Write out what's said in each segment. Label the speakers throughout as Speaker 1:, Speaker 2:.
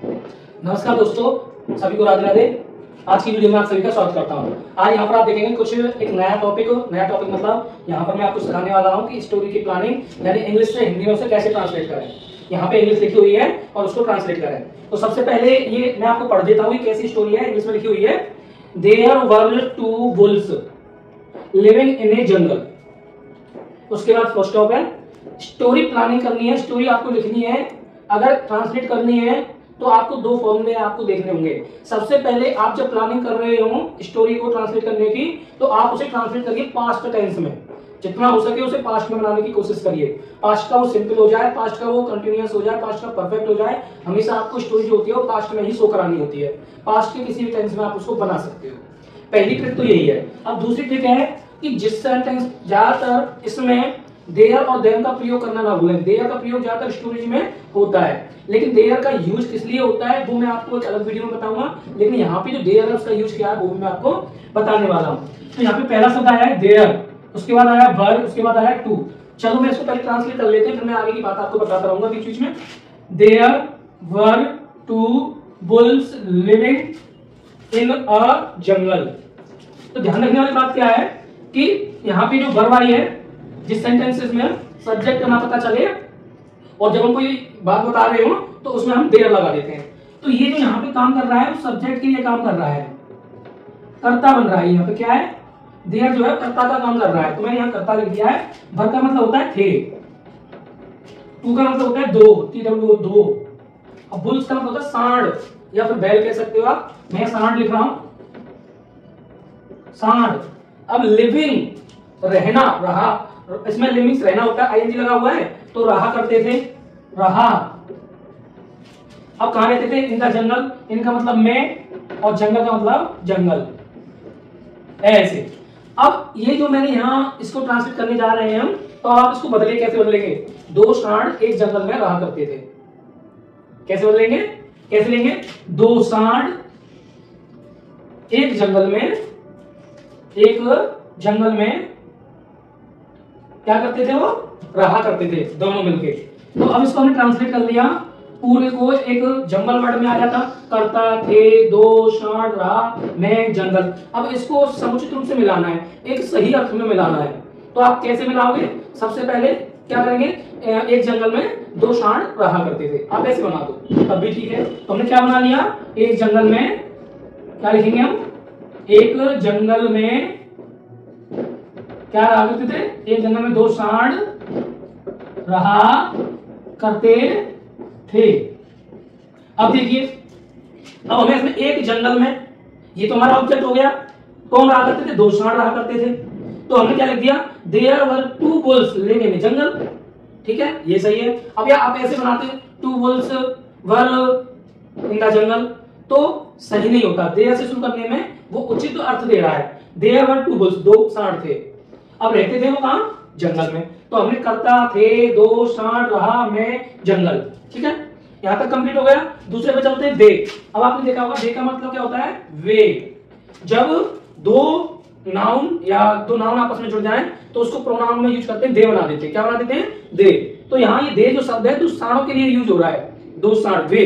Speaker 1: नमस्कार दोस्तों, सभी को राधे राधे। आज की वीडियो में आप सभी का स्वागत करता हूं। आज यहाँ पर आप देखेंगे कुछ एक नया टॉपिक मतलब यहाँ पर मैं आपको सिखाने वाला हूँ कि स्टोरी की प्लानिंग यानी इंग्लिश से हिंदी में उसे कैसे ट्रांसलेट करें। यहाँ पे इंग्लिश लिखी हुई है और उसको ट्रांसलेट करें। तो सबसे पहले ये मैं आपको पढ़ देता हूँ कैसी स्टोरी है। इंग्लिश में लिखी हुई है, there were two wolves living in a jungle. उसके बाद फर्स्ट स्टॉप है, स्टोरी प्लानिंग करनी है, स्टोरी आपको लिखनी है। अगर ट्रांसलेट करनी है तो आपको दो फॉर्मूले आपको देखने होंगे। सबसे पहले आप जब प्लानिंग कर रहे हो स्टोरी को ट्रांसलेट करने की, तो आप उसे ट्रांसलेट करिए पास्ट टेंस में। जितना हो सके उसे पास्ट में बनाने की कोशिश करिए। पास्ट का वो सिंपल हो जाए, पास्ट का वो कंटिन्यूअस हो जाए, पास्ट का परफेक्ट हो जाए। हमेशा आपको स्टोरी जो होती है वो पास्ट में ही शो करानी होती है। पास्ट के किसी भी टेंस में आप उसको बना सकते हो। पहली ट्रिक तो यही है। अब दूसरी ट्रिक है कि जिस सेंटेंस ज्यादातर इसमें देयर और देन का प्रयोग करना ना भूलें। देयर का प्रयोग ज्यादातर स्टोरीज में होता है, लेकिन देयर का यूज किस लिए होता है वो मैं आपको एक अलग वीडियो में बताऊंगा। लेकिन यहाँ पे जो देयर है उसका यूज क्या है वो भी मैं आपको बताने वाला हूँ। तो यहाँ पे पहला शब्द आया है देयर, उसके बाद आया वर, उसके बाद आया टू। चलो मैं इसको पहले ट्रांसलेट कर लेते हैं, फिर मैं आगे की बात आपको बताता रहूंगा बीच बीच में। There were two wolves living in a jungle. तो ध्यान रखने वाली बात क्या है कि यहाँ पे जो वर्ब आई है, जिस सेंटेंसेस में सब्जेक्ट ना पता चले और जब हम कोई बात बता रहे हो तो उसमें हम देयर लगा देते हैं। तो ये जो यहाँ पे काम कर रहा है वो सब्जेक्ट के लिए काम कर रहा है, कर्ता बन रहा है। यहाँ पे क्या है, देयर जो है कर्ता का काम कर रहा है। तो मैंने यहाँ कर्ता लिख दिया है। वर का मतलब होता है थे, टू का मतलब होता है दो, TW दो। अब बुल्स का मतलब होता है सांड या फिर बैल कह सकते हो आप। मैं सांड लिख रहा हूं, सांड। अब लिविंग रहना, रहा, इसमें लिविंग रहना होता है, ING लगा हुआ है तो रहा करते थे, रहा। अब कहां रहते थे, इन द जंगल। इनका मतलब मैं और जंगल का मतलब जंगल, ऐसे। अब ये जो मैंने यहां इसको ट्रांसलेट करने जा रहे हैं हम, तो आप इसको बदले, कैसे बदलेंगे। दो सांड एक जंगल में रहा करते थे। कैसे बदलेंगे, कैसे लेंगे, दो सांड एक जंगल में क्या करते थे, वो रहा करते थे दोनों मिलके। तो अब इसको हमने ट्रांसलेट कर लिया, पूरे को एक जंगल वर्ड में आ जाता, करता थे, दो सांड, रहा, मैं, जंगल। अब इसको समुचित रूप से मिलाना है, एक सही अर्थ में मिलाना है। तो आप कैसे मिलाओगे, सबसे पहले क्या करेंगे, एक जंगल में दो सांड रहा करते थे, आप ऐसे बना दो तब भी ठीक है। तो हमने क्या बना लिया, एक जंगल में, क्या लिखेंगे हम, एक जंगल में क्या रहा करते थे, एक जंगल में दो सांड रहा करते थे। अब देखिए, अब हमें इसमें एक जंगल में, ये तो हमारा ऑब्जेक्ट हो गया, कौन रहा करते थे, दो सांड रहा करते थे। तो हमने क्या लिख दिया, there were two wolves living in jungle. ठीक है, ये सही है। अब या आप ऐसे बनाते, two wolves were in the jungle, तो सही नहीं होता। देयर से शुरू करने में वो उचित अर्थ दे रहा है। देयर वर टू वुल्व्स, दो सांड थे। अब रहते थे वो कहां, जंगल में। तो हमने करता थे, दो सांड, रहा, मैं, जंगल। ठीक है, यहां तक कंप्लीट हो गया। दूसरे पे चलते हैं, दे। अब आपने देखा होगा दे का मतलब क्या होता है, वे। जब दो नाउन या दो नाउन आपस में जुड़ जाएं तो उसको प्रोनाउन में यूज करते हैं, दे बना देते हैं। क्या बना देते हैं, दे। तो यहाँ ये दे जो शब्द है दो सांडों के लिए यूज हो रहा है, दो सांड, वे।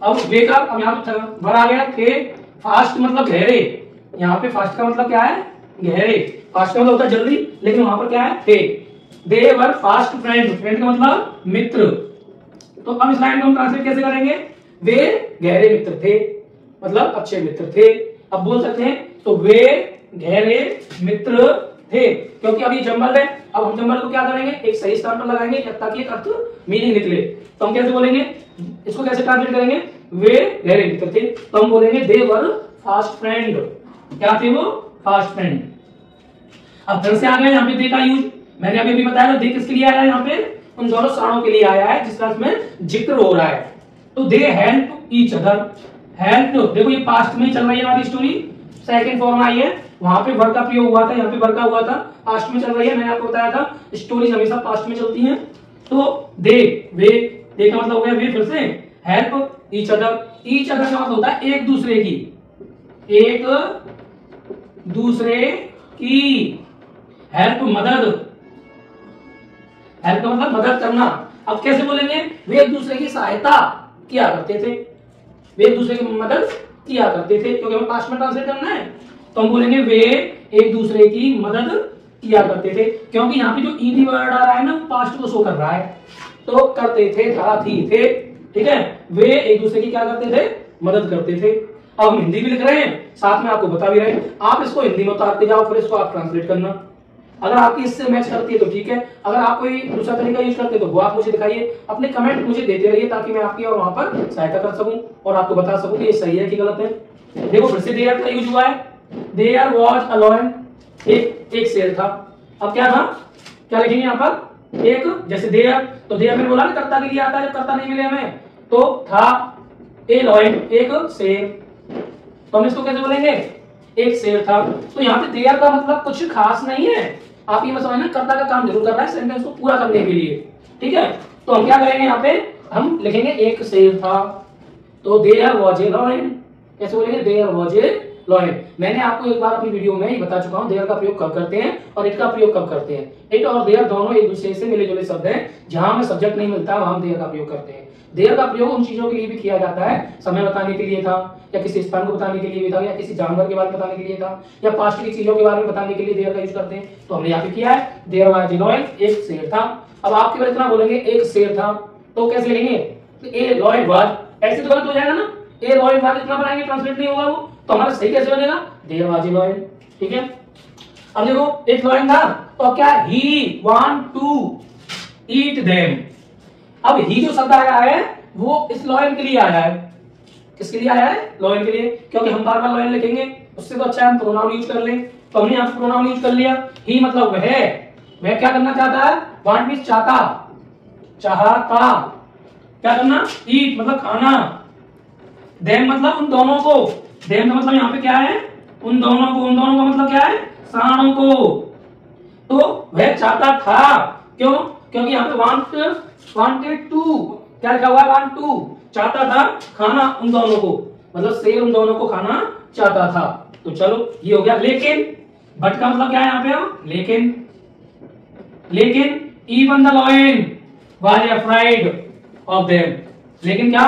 Speaker 1: अब वे का, अब यहाँ पे वर आ गया, थे। फास्ट मतलब गहरे, यहाँ पे फास्ट का मतलब क्या है, गहरे। फास्ट का मतलब होता है जल्दी, लेकिन वहां पर क्या है, थे। दे वर फास्ट फ्रेंड, फ्रेंड का मतलब मित्र। तो अब इस लाइन को हम ट्रांसलेट कैसे करेंगे, वे गहरे मित्र थे, मतलब अच्छे मित्र थे। अब बोल सकते हैं, तो वे गहरे मित्र थे, क्योंकि अब ये जंगल है। अब हम जंगल को क्या करेंगे, एक सही स्थान पर लगाएंगे ताकि एक अर्थ मीनिंग निकले। तो हम कैसे बोलेंगे, इसको कैसे ट्रांसलेट करेंगे, वे गहरे मित्र थे। तो हम बोलेंगे दे वर फास्ट फ्रेंड। क्या थे वो, फास्ट फ्रेंड। अब फिर से आ गया यहाँ पे दे का यूज। मैंने अभी बताया दे किसके लिए आया है, यहाँ पे उन दोनों सांडों के लिए आया है जिसका इसमें जिक्र हो रहा है। तो they help each other, help. देखो ये पास्ट में चल रही है हमारी स्टोरी, सेकंड फॉर्म आई है, वहां पे वर्ब का प्रयोग हुआ था, यहाँ पे वर्ब का हुआ था, पास्ट में चल रही है। मैंने आपको बताया था स्टोरीज हमेशा पास्ट में चलती हैं। तो दे, वे, दे का मतलब हो गया वे, फिर से help each other. Each other का मतलब होता है एक दूसरे की, एक दूसरे की। हेल्प मदद, हेल्प का मतलब मदद करना। अब कैसे बोलेंगे, वे एक दूसरे की सहायता किया करते थे। वे एक दूसरे की मदद किया करते थे, क्योंकि हमें पास्ट में ट्रांसलेट करना है तो हम बोलेंगे वे एक दूसरे की मदद किया करते थे, क्योंकि यहाँ पे जो ईडी वर्ड आ रहा है ना पास्ट को शो कर रहा है, तो करते थे था थी थे, ठीक है, वे एक दूसरे की क्या करते थे, मदद करते थे। अब हम हिंदी भी लिख रहे हैं, साथ में आपको बता भी रहे हैं, आप इसको हिंदी में उतारते जाओ, फिर इसको आप ट्रांसलेट करना। अगर आपकी इससे मैच करती है तो ठीक है, अगर आप कोई दूसरा तरीका यूज करते हैं तो वो आप मुझे दिखाइए, अपने कमेंट मुझे देते रहिए ताकि मैं आपकी और वहां पर सहायता कर सकूं और आपको बता सकूं कि ये सही है कि गलत है। देखो फिर से देयर का यूज हुआ है, देयर वाज अ लायन, एक शेर था। अब क्या था, क्या लिखेंगे यहाँ पर, एक, जैसे देयर, तो देयर मैंने बोला ना कर्ता के लिए आता है, जब कर्ता नहीं मिले हमें तो था ए लायन, एक शेर, तो हम इसको कैसे बोलेंगे, एक शेर था। तो यहाँ पे देयर का मतलब कुछ खास नहीं है, आप ये मत समझना, कर्ता का काम जरूर कर रहा है सेंटेंस को पूरा करने के लिए, ठीक है। तो हम क्या करेंगे, यहाँ पे हम लिखेंगे एक शेर था, तो देयर वाज ए लायन, कैसे बोलेंगे, देयर वाज ए लायन। मैंने आपको एक बार अपनी वीडियो में ही बता चुका हूं देयर का प्रयोग कब करते हैं और इट का प्रयोग कब करते हैं। इट और देयर दोनों एक दूसरे से मिले जुले शब्द हैं, जहां हमें सब्जेक्ट नहीं मिलता वहां हम देयर का प्रयोग करते हैं। देयर का प्रयोग उन चीजों के लिए भी किया जाता है, समय बताने के लिए था, या किसी स्थान को बताने के लिए भी था, या किसी जानवर के बारे में बताने के लिए था, या पास्ट की चीजों के बारे में बताने के लिए देयर का यूज करते हैं। तो हमने यहाँ पे किया है, देयर वाज ए लायन, एक शेर था। अब आपके बारे इतना बोलेंगे एक शेर था, तो कैसे लिखेंगे, ए लायन वाज, ऐसे तो गलत हो जाएगा ना, ए लायन वाज इतना बनाएंगे ट्रांसलेट नहीं होगा वो, तो हमारा सही कैसे बनेगा, देयर वाज ए लायन, ठीक है। अब देखो एक लायन था, तो क्या, he want to eat them. अब ही जो शब्द आया है वो इस लायन के लिए आया है, किसके लिए आया है, लायन के लिए, क्योंकि हम बार बार लायन लिखेंगे, उससे तो अच्छा है हम प्रोनाउन यूज कर लें। तो हमने यहाँ प्रोनाउन यूज कर लिया, ही मतलब वह क्या करना चाहता है, वांट मींस चाहता, चाहता, क्या करना, ईट मतलब खाना, देम मतलब उन दोनों को, देम का मतलब यहाँ पे क्या है, उन दोनों को, उन दोनों का मतलब क्या है, साणों को। तो वह चाहता था, क्यों, क्योंकि यहाँ पे वांटेड टू, क्या लिखा हुआ है, वांट टू, चाहता था खाना उन दोनों को, मतलब शेर उन दोनों को खाना चाहता था। तो चलो ये हो गया। लेकिन बट का मतलब क्या है यहाँ पे, लेकिन, लेकिन even the lion was afraid of them, लेकिन क्या,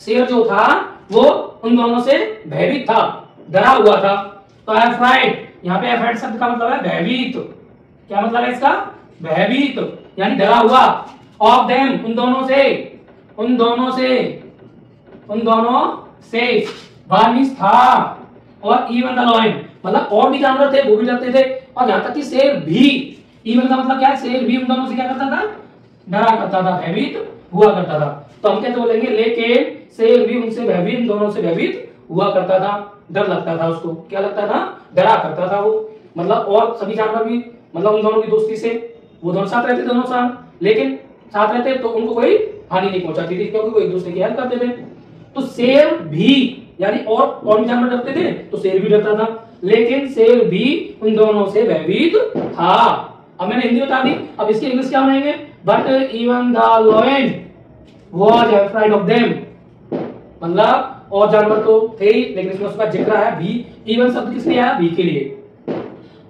Speaker 1: शेर जो था वो उन दोनों से भयभीत था, डरा हुआ था। तो अफ्राइड, यहाँ पे अफ्राइड शब्द का मतलब है भयभीत, क्या मतलब है इसका, भयभीत यानी डरा हुआ, ऑफ देम उन दोनों से, उन दोनों से, उन दोनों से, वार्निश था, और इवन द लायन मतलब और भी जानवर थे वो भी डरते थे, और यहाँ तक कि शेर भी, इवन का मतलब क्या है, शेर भी उन दोनों से क्या करता था, डरा करता था, भयभीत हुआ करता था। तो हम कैसे बोलेंगे, लेकिन शेर भी उनसे भयभीत, उन दोनों से भयभीत हुआ करता था, डर लगता था उसको, क्या लगता था, डरा करता था वो, मतलब और सभी जानवर भी, मतलब उन दोनों की दोस्ती से वो दोनों साथ रहते, दोनों साथ, लेकिन साथ रहते तो उनको कोई हानि नहीं पहुंचाती थी, क्योंकि वो एक दूसरे की हेल्प करते थे। तो शेर भी यानी और भी जानवर डरते थे, तो शेर भी डरता था, लेकिन शेर भी उन दोनों से भयभीत था। अब मैंने हिंदी बता दी, अब इसकी इंग्लिश क्या बनाएंगे, but even the lion was afraid of them, मतलब और जानवर तो थे ही, लेकिन इसमें उसका जिक्र है भी, इवन शब्द किस लिए आया, भी के लिए,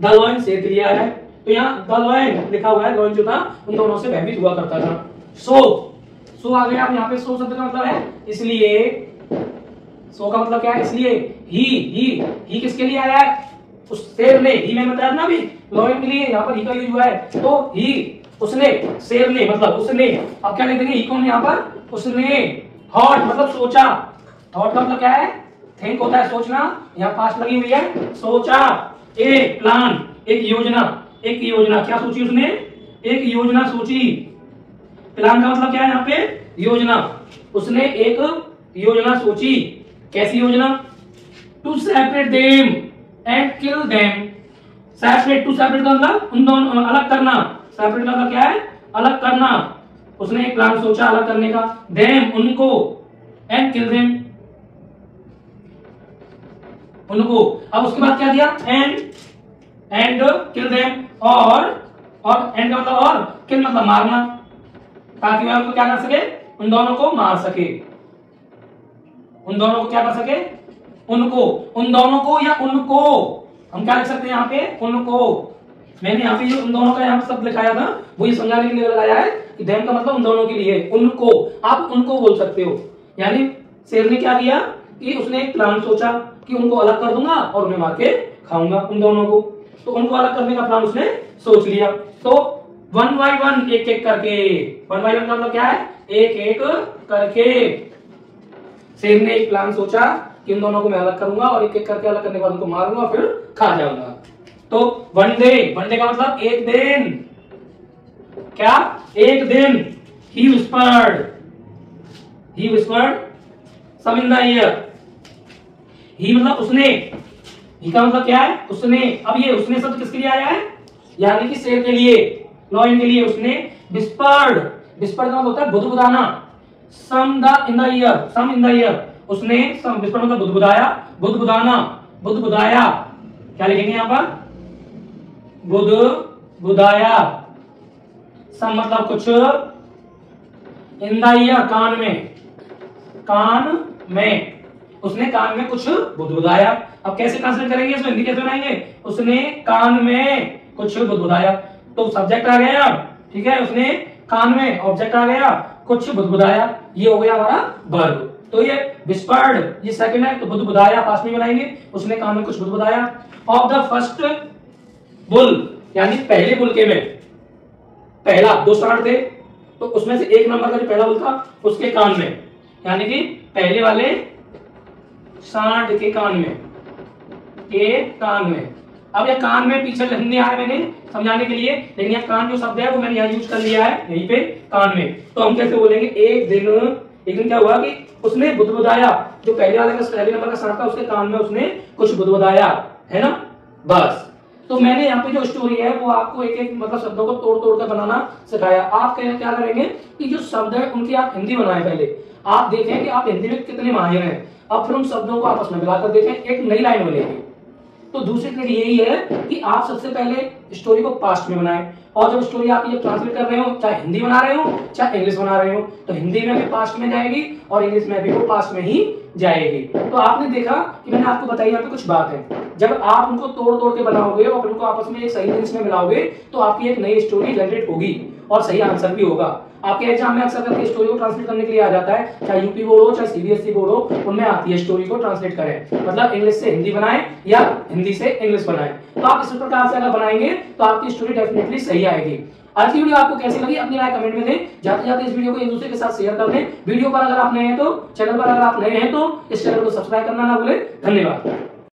Speaker 1: द लायन शेर के लिए आया है। तो यहाँ द लायन लिखा हुआ है, लायन जो था उन दोनों से भयभीत हुआ करता था। सो आ गया, अब यहाँ पे सो शब्द का मतलब है इसलिए, सो का मतलब क्या है, इसलिए, ही किसके लिए आया है, उस शेर ने, ही मैंने बताया ना अभी, लायन के लिए यहाँ पर ही का यूज हुआ है, तो ही उसने, शेर ने मतलब उसने, अब क्या लिख देंगे, ही कौन यहाँ पर, उसने, थॉट मतलब सोचा, थॉट का मतलब क्या है, थिंक होता है सोचना, यहाँ पास लगी हुई है, सोचा, एक प्लान, एक योजना, एक योजना, क्या सोची उसने, एक योजना सोची, प्लान का मतलब क्या है यहाँ पे, योजना, उसने एक योजना सोची, कैसी योजना, to separate them and kill them, separate, to separate का मतलब उन दोनों अलग करना, सेपरेट का मतलब क्या है, अलग करना, उसने एक प्लान सोचा अलग करने का, देम उनको, एंड किल देम उनको। अब उसके बाद क्या दिया, एंड किल देम, और एंड का मतलब और, किल मतलब मारना, ताकि वह उनको क्या कर सके, उन दोनों को मार सके, उन दोनों को क्या कर सके, उनको, उन दोनों को या उनको, हम क्या लिख सकते हैं यहाँ पे, उनको। मैंने यहाँ पे जो उन दोनों का यहाँ शब्द लिखाया था वो ये समझाने के लिए लगाया है कि देम का मतलब उन दोनों के लिए, उनको, आप उनको बोल सकते हो, यानी शेर ने क्या किया, कि उसने एक प्लान सोचा कि उनको अलग कर दूंगा और उन्हें मार के खाऊंगा उन दोनों को। तो उनको अलग करने का प्लान उसने सोच लिया। तो 1 by 1 एक एक करके, 1 by 1 का मतलब क्या है, एक एक करके शेर ने एक प्लान सोचा कि इन दोनों को मैं अलग करूंगा और एक एक करके अलग करने के बाद उनको मारूंगा फिर खा जाऊंगा। तो वन डे का मतलब एक दिन, क्या, एक दिन। He whispered some in the ear. He मतलब उसने, ही का मतलब क्या है, उसने। अब ये उसने शब्द किसके लिए आया है, यानी कि शेर के लिए, लॉयन के लिए। उसने विस्पर्ड का मतलब होता है बुदबुदाना। सम इन द ईयर, उसने विस्पर्ड मतलब बुदबुदाया, बुदबुदाया क्या लिखेंगे यहां पर, बुदबुदाया। सम मतलब कुछ, इन द ईयर कान में, उसने कान में कुछ बुदबुदाया। अब कैसे ट्रांसलेट करेंगे इसको, हिंदी कैसे बनाएंगे, उसने कान में कुछ बुदबुदाया। तो सब्जेक्ट आ गया, ठीक है, उसने कान में, ऑब्जेक्ट आ गया, कुछ बुदबुदाया, ये हो गया हमारा वर्ब। तो ये विस्पर्ड ये सेकंड है, तो बुदबुदाया पास में बनाएंगे, उसने कान में कुछ बुदबुदाया। ऑफ द फर्स्ट बुल, यानी पहले बुल के में, पहला 2 सांड थे, तो उसमें से एक नंबर का जो पहला बुल था उसके कान में, यानी कि पहले वाले सांड के कान में, अब ये कान में पीछे नहीं आया मैंने समझाने के लिए, लेकिन यह कान जो शब्द है वो मैंने यहाँ यूज कर लिया है यहीं पे कान में। तो हम कैसे बोलेंगे, एक दिन क्या हुआ कि उसने बुदबुदाया, जो पहले वाले का पहले नंबर का सांड था उसके कान में उसने कुछ बुदबुदाया, है ना, बस। तो मैंने यहाँ पे जो स्टोरी है वो आपको एक एक मतलब शब्दों को तोड़ तोड़ कर बनाना सिखाया। आप क्या करेंगे कि जो शब्द है उनकी आप हिंदी बनाएं, पहले आप देखें कि आप हिंदी में कितने माहिर हैं, अब फिर उन शब्दों को आपस में मिलाकर देखें, एक नई लाइन बनेगी। तो दूसरी ट्रिक यही है कि आप सबसे पहले स्टोरी को पास्ट में बनाएं, और जब स्टोरी आप ये ट्रांसलेट कर रहे हो, चाहे हिंदी बना रहे हो चाहे इंग्लिश बना रहे हो, तो हिंदी में भी पास्ट में जाएगी और इंग्लिश में भी वो पास्ट में ही जाएगी। तो आपने देखा कि मैंने आपको बताई यहाँ पे कुछ बात है, जब आप उनको तोड़ तोड़ के बनाओगे और फिर उनको आपस में एक सही सेंस में मिलाओगे तो आपकी एक नई स्टोरी जनरेट होगी और सही आंसर भी होगा। आपके एग्जाम में अक्सर करके स्टोरी को ट्रांसलेट करने के लिए आ जाता है, चाहे यूपी बोर्ड हो चाहे सीबीएसई बोर्ड हो, उनमें आती है स्टोरी को ट्रांसलेट करें, मतलब इंग्लिश से हिंदी बनाएं या हिंदी से इंग्लिश बनाएं। तो आप इस प्रकार से अगर बनाएंगे तो आपकी स्टोरी डेफिनेटली सही आएगी। आज की वीडियो आपको कैसी लगी अपनी राय कमेंट में दें। जाते जाते इस वीडियो को एक दूसरे के साथ शेयर कर दें। वीडियो पर अगर आप नए हैं तो, चैनल पर अगर आप नए हैं तो इस चैनल को सब्सक्राइब करना ना भूलें। धन्यवाद।